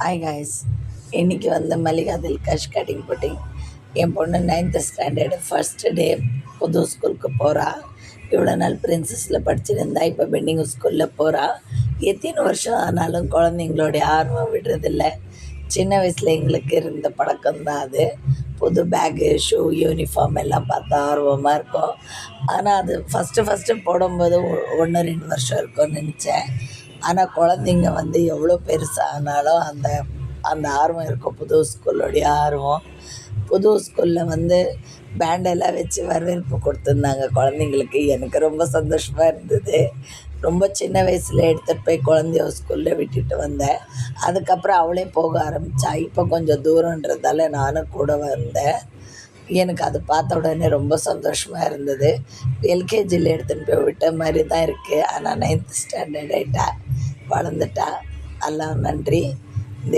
Hi guys, இன்றைக்கி வந்து Mallika தில்கஷ் cutting pudding. என் பொண்ணு 9th ஸ்டாண்டர்டு ஃபஸ்ட்டு டே புது ஸ்கூலுக்கு போகிறா. இவ்வளோ நாள் பிரின்சஸில் படிச்சிருந்தா, இப்போ பெண்டிங் ஸ்கூலில் போகிறா. எத்தனை வருஷம் ஆனாலும் குழந்தைங்களுடைய ஆர்வம் விடுறதில்ல. சின்ன வயசில் எங்களுக்கு இருந்த பழக்கம்தான் அது. புது பேக்கு, ஷூ, யூனிஃபார்ம் எல்லாம் பார்த்தா ஆர்வமாக இருக்கும். ஆனால் அது ஃபஸ்ட்டு போடும்போது 1-2 வருஷம் இருக்கும்னு நினச்சேன். ஆனால் குழந்தைங்க வந்து எவ்வளோ பெருசானாலும் அந்த அந்த ஆர்வம் இருக்கும். புது ஸ்கூலோடைய ஆர்வம். புது ஸ்கூலில் வந்து பேண்டெல்லாம் வச்சு வரவேற்பு கொடுத்துருந்தாங்க குழந்தைங்களுக்கு. எனக்கு ரொம்ப சந்தோஷமாக இருந்தது. ரொம்ப சின்ன வயசில் எடுத்துகிட்டு போய் குழந்தைய ஸ்கூலில் விட்டுட்டு வந்தேன். அதுக்கப்புறம் அவளே போக ஆரம்பித்தா. இப்போ கொஞ்சம் தூரன்றதால நானும் கூட வந்தேன். எனக்கு அது பார்த்த உடனே ரொம்ப சந்தோஷமாக இருந்தது. எல்கேஜியில் எடுத்துகிட்டு போய் விட்ட மாதிரி தான் இருக்குது. ஆனால் 9th ஸ்டாண்டர்ட் ஆகிட்டா, வளர்ந்துட்டா. எல்லாம் நன்றி. இந்த